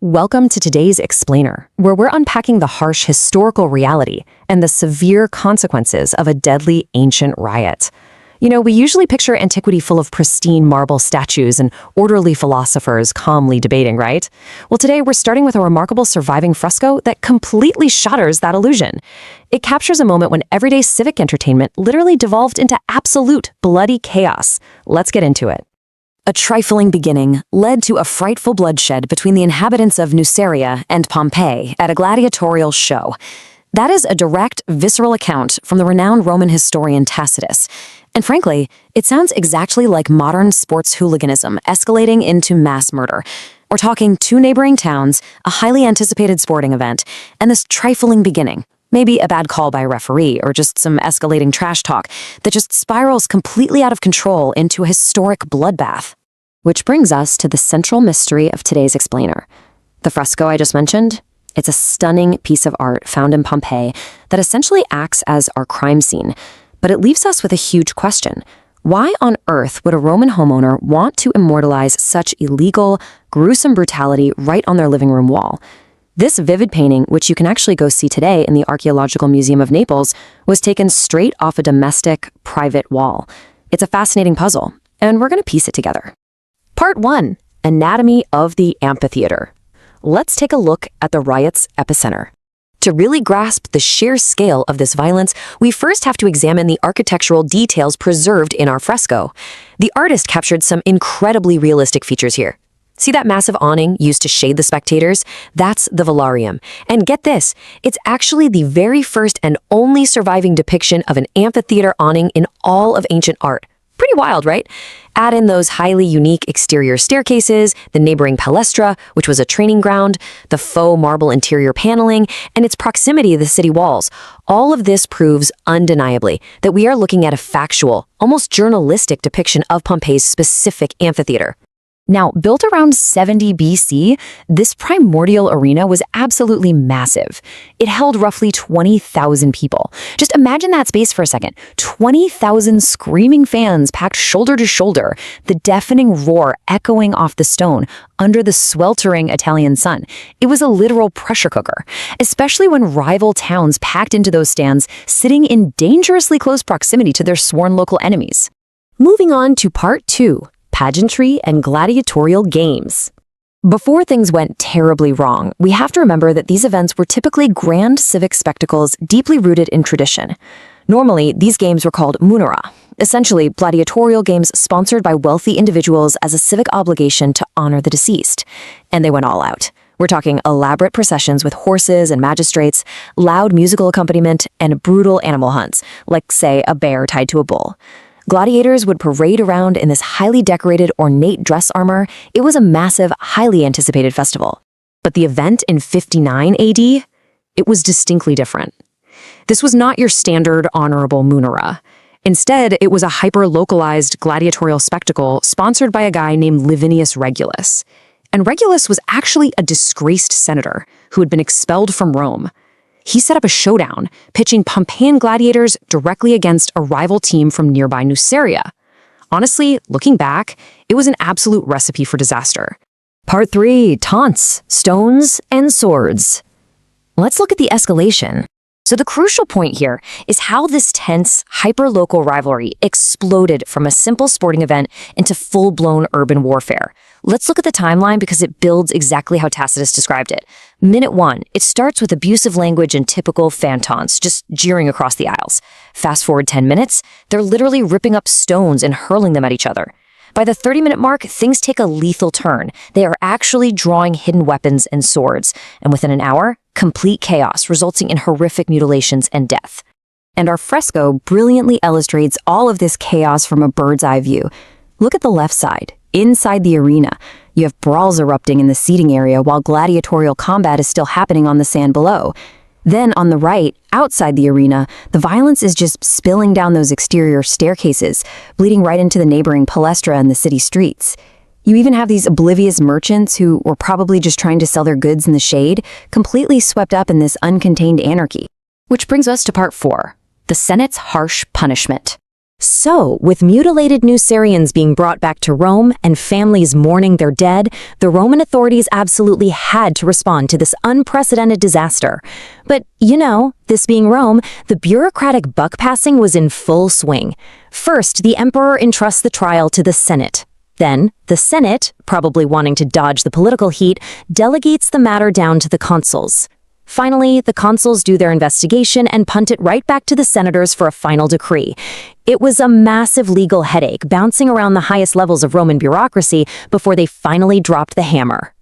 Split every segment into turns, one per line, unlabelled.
Welcome to today's Explainer, where we're unpacking the harsh historical reality and the severe consequences of a deadly ancient riot. You know, we usually picture antiquity full of pristine marble statues and orderly philosophers calmly debating, right? Well, today we're starting with a remarkable surviving fresco that completely shatters that illusion. It captures a moment when everyday civic entertainment literally devolved into absolute bloody chaos. Let's get into it. A trifling beginning led to a frightful bloodshed between the inhabitants of Nuceria and Pompeii at a gladiatorial show. That is a direct, visceral account from the renowned Roman historian Tacitus. And frankly, it sounds exactly like modern sports hooliganism escalating into mass murder. We're talking two neighboring towns, a highly anticipated sporting event, and this trifling beginning. Maybe a bad call by a referee or just some escalating trash talk that just spirals completely out of control into a historic bloodbath. Which brings us to the central mystery of today's Explainer. The fresco I just mentioned, it's a stunning piece of art found in Pompeii that essentially acts as our crime scene. But it leaves us with a huge question. Why on earth would a Roman homeowner want to immortalize such illegal, gruesome brutality right on their living room wall? This vivid painting, which you can actually go see today in the Archaeological Museum of Naples, was taken straight off a domestic, private wall. It's a fascinating puzzle, and we're going to piece it together. Part 1. Anatomy of the Amphitheater. Let's take a look at the riot's epicenter. To really grasp the sheer scale of this violence, we first have to examine the architectural details preserved in our fresco. The artist captured some incredibly realistic features here. See that massive awning used to shade the spectators? That's the velarium. And get this, it's actually the very first and only surviving depiction of an amphitheater awning in all of ancient art. Pretty wild, right? Add in those highly unique exterior staircases, the neighboring palestra, which was a training ground, the faux marble interior paneling, and its proximity to the city walls. All of this proves undeniably that we are looking at a factual, almost journalistic depiction of Pompeii's specific amphitheater. Now, built around 70 BC, this primordial arena was absolutely massive. It held roughly 20,000 people. Just imagine that space for a second. 20,000 screaming fans packed shoulder to shoulder, the deafening roar echoing off the stone under the sweltering Italian sun. It was a literal pressure cooker, especially when rival towns packed into those stands, sitting in dangerously close proximity to their sworn local enemies. Moving on to part 2. Pageantry and gladiatorial games. Before things went terribly wrong, we have to remember that these events were typically grand civic spectacles deeply rooted in tradition. Normally, these games were called munera, essentially gladiatorial games sponsored by wealthy individuals as a civic obligation to honor the deceased. And they went all out. We're talking elaborate processions with horses and magistrates, loud musical accompaniment, and brutal animal hunts, like, say, a bear tied to a bull. Gladiators would parade around in this highly decorated, ornate dress armor. It was a massive, highly anticipated festival. But the event in 59 AD, it was distinctly different. This was not your standard honorable munera. Instead, it was a hyper-localized gladiatorial spectacle sponsored by a guy named Lavinius Regulus. And Regulus was actually a disgraced senator who had been expelled from Rome. He set up a showdown, pitching Pompeian gladiators directly against a rival team from nearby Nuceria. Honestly, looking back, it was an absolute recipe for disaster. Part 3. Taunts, stones, and swords. Let's look at the escalation. So the crucial point here is how this tense, hyper-local rivalry exploded from a simple sporting event into full-blown urban warfare. Let's look at the timeline because it builds exactly how Tacitus described it. Minute 1, it starts with abusive language and typical fan taunts, just jeering across the aisles. Fast forward 10 minutes, they're literally ripping up stones and hurling them at each other. By the 30-minute mark, things take a lethal turn. They are actually drawing hidden weapons and swords. And within an hour, complete chaos, resulting in horrific mutilations and death. And our fresco brilliantly illustrates all of this chaos from a bird's eye view. Look at the left side. Inside the arena, you have brawls erupting in the seating area while gladiatorial combat is still happening on the sand below. Then on the right, outside the arena, the violence is just spilling down those exterior staircases, bleeding right into the neighboring palestra and the city streets. You even have these oblivious merchants who were probably just trying to sell their goods in the shade, completely swept up in this uncontained anarchy. Which brings us to part 4, the Senate's harsh punishment.
So, with mutilated Nucerians being brought back to Rome and families mourning their dead, the Roman authorities absolutely had to respond to this unprecedented disaster. But, this being Rome, the bureaucratic buck-passing was in full swing. First, the emperor entrusts the trial to the Senate. Then, the Senate, probably wanting to dodge the political heat, delegates the matter down to the consuls. Finally, the consuls do their investigation and punt it right back to the senators for a final decree. It was a massive legal headache bouncing around the highest levels of Roman bureaucracy before they finally dropped the hammer.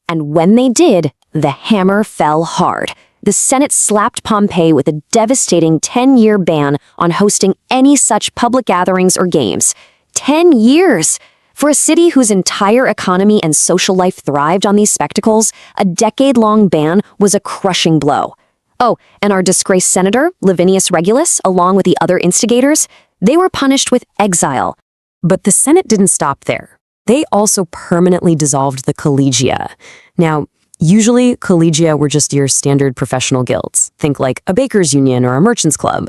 And when they did, the hammer fell hard. The Senate slapped Pompeii with a devastating 10-year ban on hosting any such public gatherings or games. 10 years! For a city whose entire economy and social life thrived on these spectacles, a decade-long ban was a crushing blow. Oh, and our disgraced senator, Lavinius Regulus, along with the other instigators, they were punished with exile.
But the Senate didn't stop there. They also permanently dissolved the collegia. Now, usually collegia were just your standard professional guilds. Think like a baker's union or a merchant's club.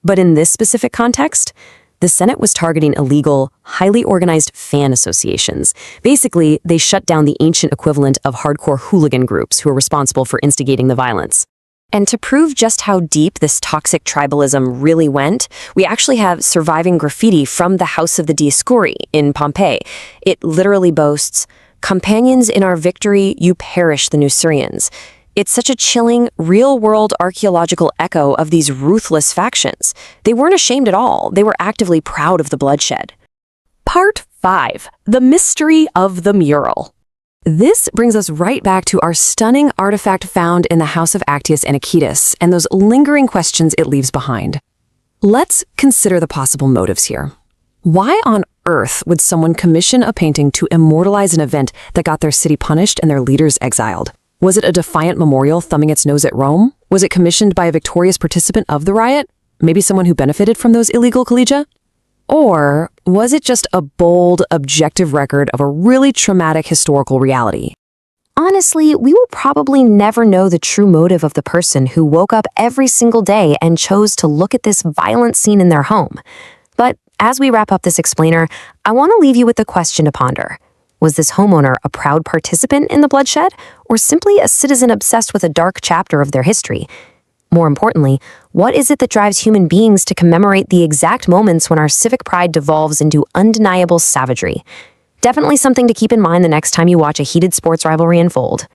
But in this specific context, the Senate was targeting illegal, highly organized fan associations. Basically, they shut down the ancient equivalent of hardcore hooligan groups who were responsible for instigating the violence. And to prove just how deep this toxic tribalism really went, we actually have surviving graffiti from the House of the Dioscuri in Pompeii. It literally boasts, "Companions in our victory, you perish the Nucerians." It's such a chilling, real-world archaeological echo of these ruthless factions. They weren't ashamed at all. They were actively proud of the bloodshed. Part 5. The Mystery of the Mural. This brings us right back to our stunning artifact found in the house of Actius and Achaetus and those lingering questions it leaves behind. Let's consider the possible motives here. Why on earth would someone commission a painting to immortalize an event that got their city punished and their leaders exiled? Was it a defiant memorial thumbing its nose at Rome? Was it commissioned by a victorious participant of the riot? Maybe someone who benefited from those illegal collegia? Or was it just a bold, objective record of a really traumatic historical reality?
Honestly, we will probably never know the true motive of the person who woke up every single day and chose to look at this violent scene in their home. But as we wrap up this explainer, I want to leave you with the question to ponder. Was this homeowner a proud participant in the bloodshed, or simply a citizen obsessed with a dark chapter of their history? More importantly, what is it that drives human beings to commemorate the exact moments when our civic pride devolves into undeniable savagery? Definitely something to keep in mind the next time you watch a heated sports rivalry unfold.